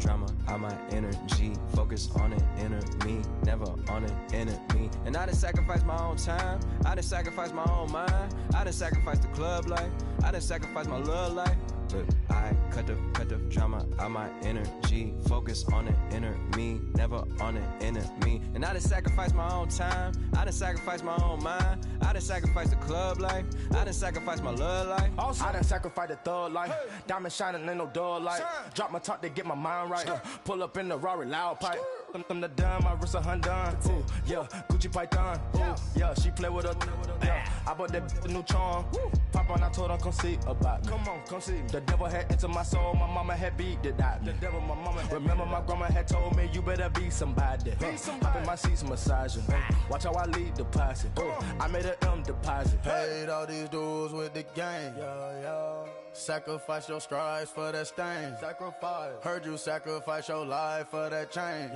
drama out my energy. Focus on an inner me, never on an enemy. And I done sacrifice my own time. I done sacrifice my own mind. I done sacrifice the club life. I done sacrifice my love life. But I cut the drama out my energy. Focus on an inner me, never on an enemy. And I done sacrifice my own time. I done sacrifice my own mind. I done sacrifice the club life. I done sacrifice my love life. Also, I done sacrificed the thug life. Diamond shining, ain't no dull light. Drop my top to get my mind right. Pull up in the Rari loud pipe. them the dime, my wrist a Hyundai. Ooh, yeah, Gucci Python. Ooh, yeah, she play with her. Yeah, I bought that new charm. Pop on, I told her come see about me. Come on, come see me. The devil had entered my soul, my mama had beat it out me. The devil, my mama. Remember my grandma had told me you better be somebody. Hop in my seats massaging. Watch how I lead the posse. I made an M deposit. Paid all these dudes with the game. Sacrifice your strides for that stain. Sacrifice. Heard you sacrifice your life for that chain.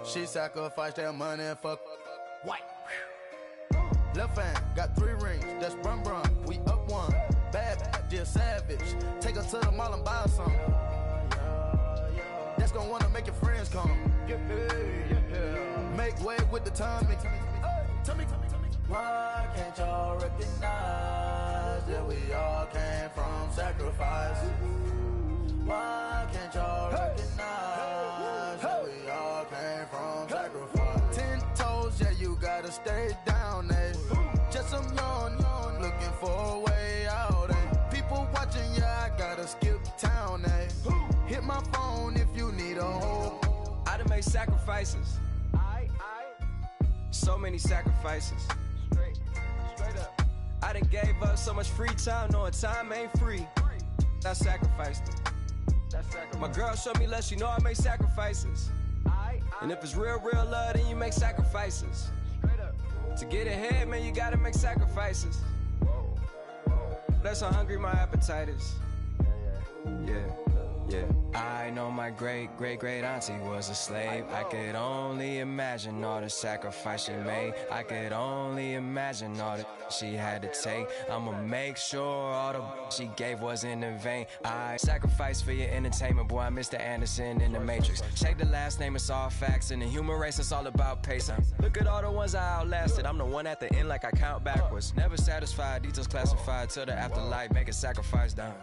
She sacrificed that money for white. Left hand got 3 rings. That's brum brum. We up one. Bad, just savage. Take her to the mall and buy some. That's gonna wanna make your friends come. Make way with the tummy. Tell me. Why can't y'all recognize that we all came from sacrifice? Why can't y'all recognize that we all came from sacrifice? 10 toes, yeah, you gotta stay down, eh? Just some yawn, looking for a way out, eh? People watching, yeah, I gotta skip town, eh? Hit my phone if you need a hold. I done made sacrifices. So many sacrifices. Straight up. I done gave up so much free time, knowing time ain't free. I sacrificed it. My girl showed me love, she know I make sacrifices. And if it's real love, then you make sacrifices. To get ahead, man, you gotta make sacrifices. That's how hungry my appetite is. Yeah. I know my great auntie was a slave. I could only imagine all the sacrifice she made. I could only imagine all that she had to take. I'ma make sure all the she gave wasn't in vain. I sacrificed for your entertainment, boy. I'm Mr. Anderson in the Matrix. Check the last name, it's all facts. In the human race, it's all about pacing. Look at all the ones I outlasted. I'm the one at the end, like I count backwards. Never satisfied, details classified till the afterlife. Make a sacrifice down.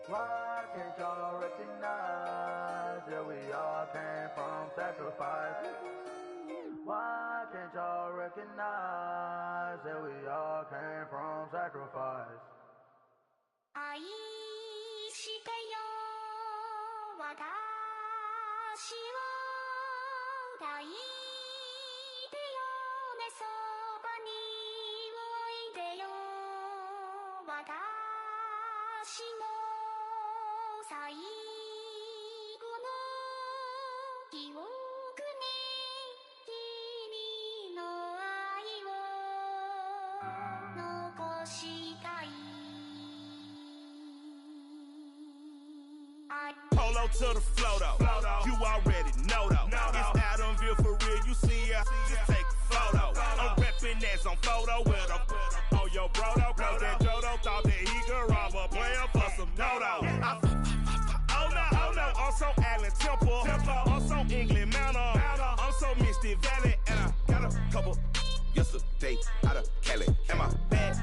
Why can't y'all recognize that we all came from sacrifice? Why can't y'all recognize that we all came from sacrifice? 愛してよ私を抱いてよねそばにおいでよ私の最後の記憶に君の愛を残したい Polo to the flow though, you already know though. It's Adamville for real, you see ya, just take a photo. I'm reppin' that's on photo with a on your bro though, cause that Jodo thought that he could rob a player for some dodo. Oh no, I'm so Allen Temple, I'm so England Manor, I'm so Misty Valley, and I got a couple yesterday out of Cali. And my bag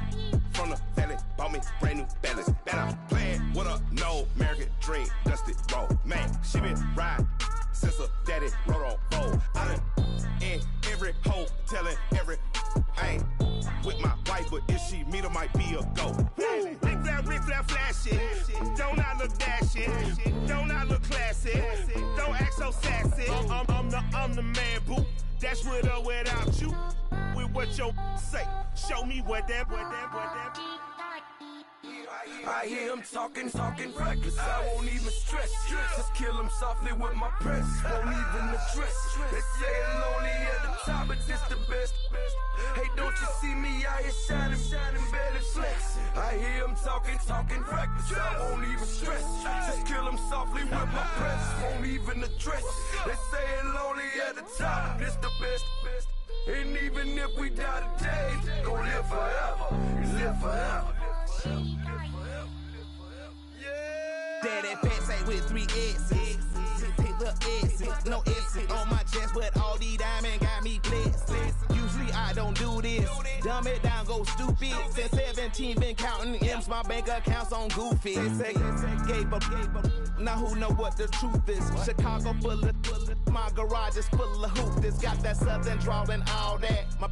from the valley bought me brand new balance. And I'm playing with a no American dream, dusty road. Man, she been riding since her daddy rode on road. I done in every hole, telling every I ain't with my wife, but if she meet her, might be a go. Rick flat flashing, don't I look dashing, don't I look classy, don't act so sassy. I'm the man, boo. That's with or without you. With what your say, show me what that. I hear him talking reckless. I won't even stress. Just kill him softly with my press. Won't even address. They say it's lonely at the top, but this the best. Hey, don't you see me out here shining, barely flex. I hear him talking reckless. I won't even stress. Just kill him softly with my press. Won't even address. They say it's lonely at the top, but this the best. And even if we die today, gon' live forever. Live forever. Daddy pants ain't with 3 S's. Pick the S's, no S's on my chest, but all these diamonds got me blessed. Usually I don't do this. Dumb it down, go stupid. Since 17, been counting M's, my bank account's on goofy. Say, gave up. Now who know what the truth is? Chicago full of my garage is full of hoopers. Got that southern drawl and all that. My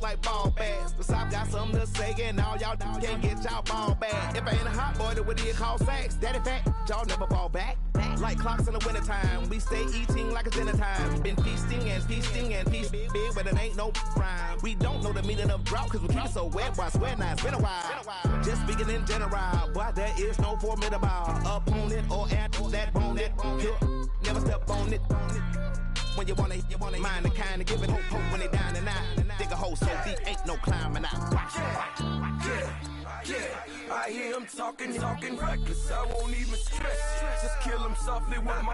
like ball bags. The South got something to say, and all y'all can't get y'all ball back. If I ain't a hot boy, that would it call sacks. Daddy fact, y'all never ball back. Like clocks in the wintertime, we stay eating like it's dinner time. Been feasting and feasting and feasting big, but it ain't no rhyme. We don't know the meaning of drought, cause we keep it so wet, boy, I swear now it's been a while. Just speaking in general, boy, there is no formidable opponent or at that bone it. Never step on it. When you want it, mind the kind of give it hope when they down and out. Dig a hole so deep, ain't no climbing out. Yeah, I hear him talking reckless. I won't even stress. Just kill him softly with my.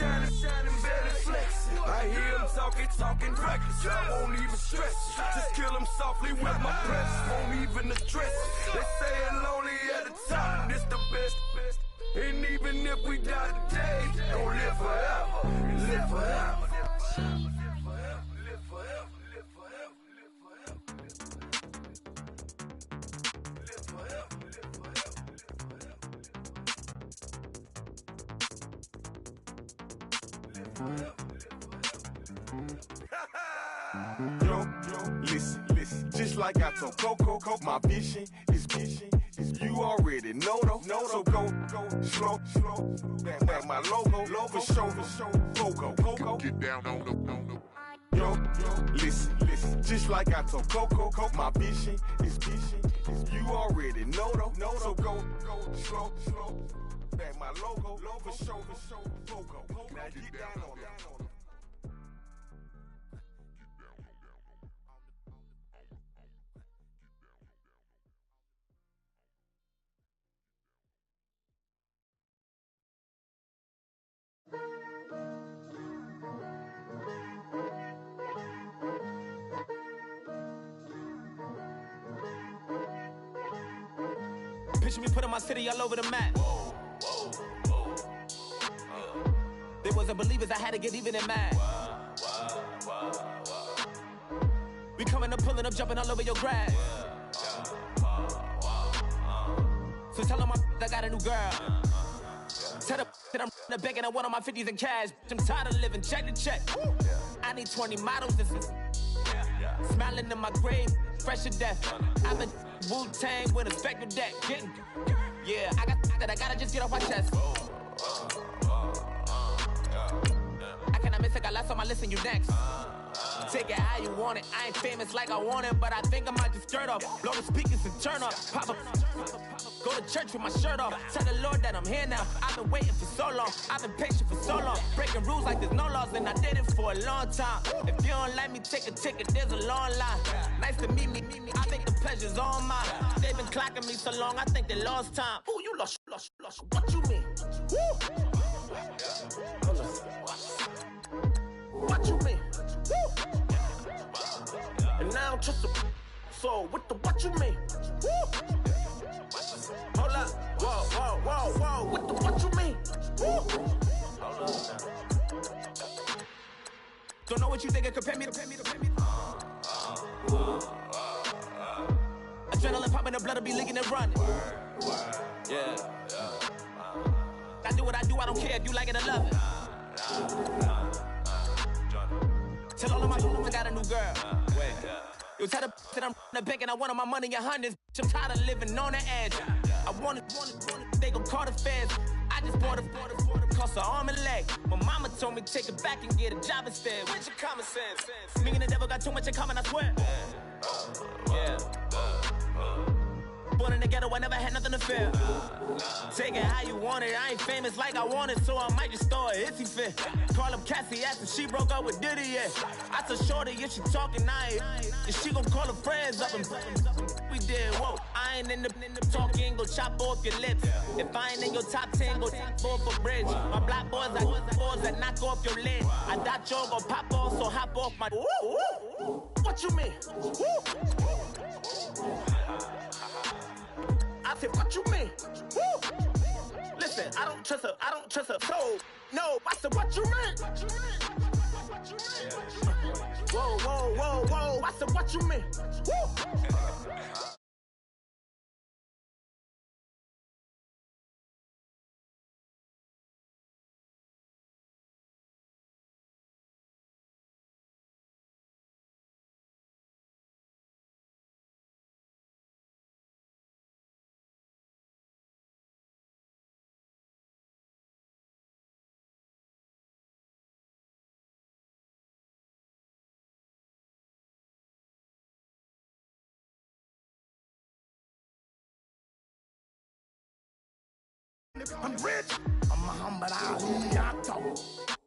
Shining, better flexing. I hear him talking reckless. I won't even stress. Just kill him softly with my press. Won't even address. They say it lonely at the top. This the best. And even if we die today, don't live forever. Live forever. Yo, listen, just like I told Coco, my vision is you already know though. So go, slow, back my logo, for show, Coco, get down on the. Yo, listen, just like I told Coco, my vision is you already know though. So go, slow, back my logo, for show, Coco, now get down on it. Picture me putting my city all over the map. They wasn't believers, I had to get even in mad. We coming up, pulling up, jumping all over your grass. So tell them I got a new girl. Tell them that I'm the bank and I want all my 50s in cash. I'm tired of living check to check. I need 20 models, this is smiling in my grave, fresh to death. I've been Wu-Tang with a spectral deck. Yeah, I gotta just get off my chest. I cannot miss it, got last on my list and you next. Take it how you want it, I ain't famous like I want it, but I think I might just skirt off. Blow the speakers and turn up, pop up. Go to church with my shirt off, tell the Lord that I'm here now. I've been waiting for so long, I've been patient for so long. Breaking rules like there's no laws and I did it for a long time. If you don't let me take a ticket, there's a long line. Nice to meet me, I think the pleasure's all mine. They've been clocking me so long, I think they lost time. Ooh, you lost, what you mean? Woo! What you mean? Woo! And now I don't trust the so what you mean? Woo! Hold up, whoa, what you mean? Woo! Don't know what you think, compare me to. Adrenaline popping, the blood will be leaking and running. Yeah. I do what I do, I don't care if you like it or love it. Tell all of my people I got a new girl. Wait. You tell the that I'm the bank and I want all my money in hundreds. I'm tired of living on the edge. I want it, they gon' call the feds. I just bought a cost an arm and leg. My mama told me take it back and get a job instead. Where's your common sense? Me and the devil got too much in common, I swear. Yeah. Born in the ghetto, I never had nothing to fear. Take it how you want it, I ain't famous like I want it, so I might just throw a hissy fit. Call up Cassie after she broke up with Diddy, yeah. I told Shorty if she talking, I ain't. And she gon' call her friends up and we did, whoa. I ain't in the talking, go chop off your lips. If I ain't in your top 10, go top off a bridge. My black boys, I boys that knock off your lid. I thought you gon' pop off, so hop off my. What you mean? I said, what you mean? Woo! Listen, I don't trust her. So, no, I said, what you mean? Whoa, I said, what you mean? Woo! I'm rich. I'm Muhammad Ali.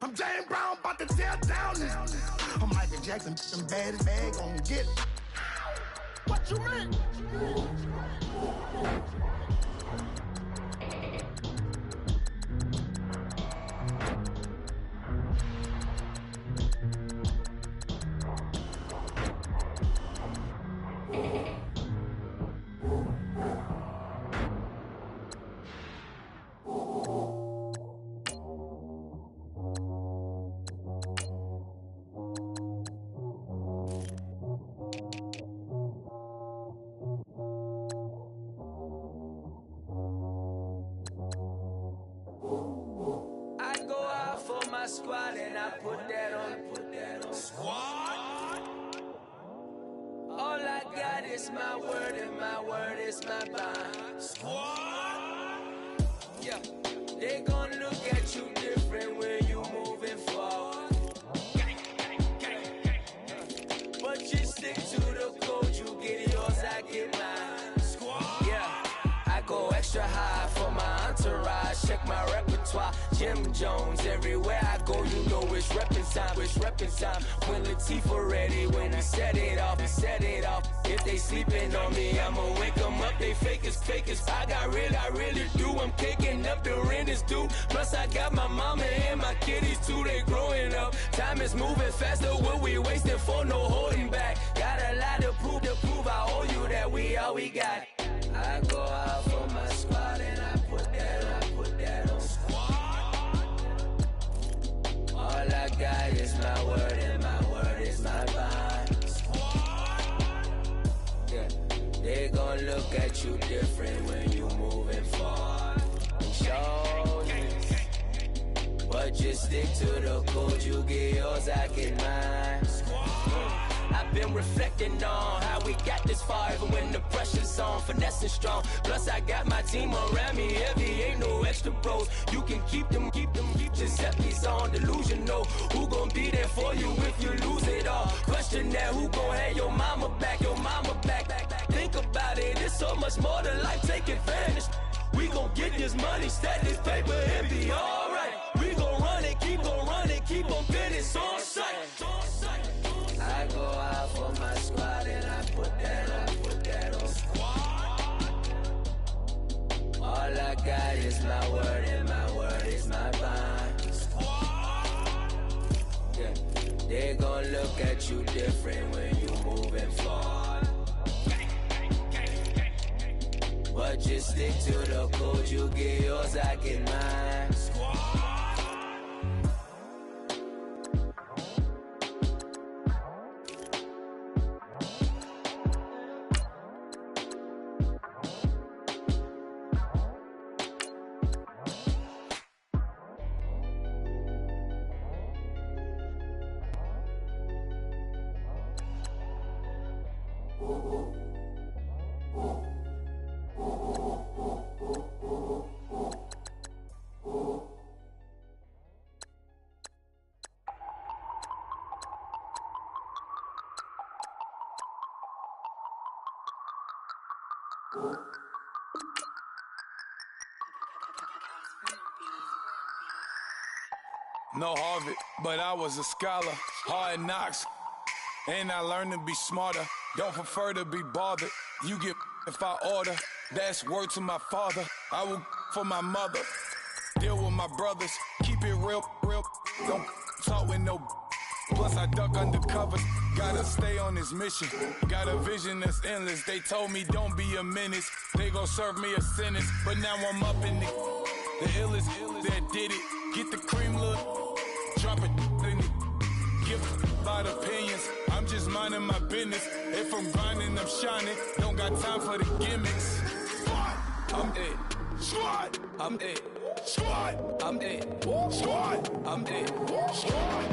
I'm James Brown, about to tear down this. I'm Michael Jackson, some baddest bag gon' get. What you mean? Squad and I put that on squad. All I got is my word and my word is my bond. Squad. Yeah, they gon' look at you different when you moving forward. But you stick to the code, you get yours, I get mine. Squad. Yeah, I go extra high for my entourage, check my repertoire. Jim Jones, everywhere I go, you know it's reppin' time. When Latifah ready, when he set it off. If they sleeping on me, I'ma wake them up, they fakers. I really do, I'm kicking up the rent is due. Plus I got my mama and my kiddies too, they growing up. Time is moving faster, what we wasting for, no holding back. Got a lot to prove, I owe you that we all we got. I go out for my squad and I put that on squad. All I got is my word and my word is my bond. Yeah, they gon' look at you different when you moving forward. Show this, but just stick to the code. You get yours, I get mine. I've been reflecting on how we got this far, even when the pressure's on, finessing strong. Plus I got my team around me heavy, ain't no extra bros. You can keep them. Giuseppe's on delusional. Who gon' be there for you if you lose it all? Question that, who gon' have your mama back? Think about it, it's so much more to life, take advantage. We gon' get this money, stack this paper and be alright. We gon' run it, keep on finish on sight. I go out for my squad and I put that on squad. All I got is my word and my word is my bond. Squad. Yeah, they gon' look at you different when you moving forward. But just stick to the code, you get yours, I get mine. Squad. No Harvard, but I was a scholar. Hard knocks, and I learned to be smarter. Don't prefer to be bothered. You get if I order. That's word to my father. I will for my mother. Deal with my brothers. Keep it real. Don't talk with no. Plus I duck under covers. Gotta stay on this mission. Got a vision that's endless. They told me don't be a menace. They gon' serve me a sentence. But now I'm up in the illest that did it. Get the cream look. Drop it in it. Give about opinions. I'm just minding my business. If I'm grinding, I'm shining. Don't got time for the gimmicks. I'm it. Squad. I'm it. Squad. I'm it. Squad. I'm it. Squad.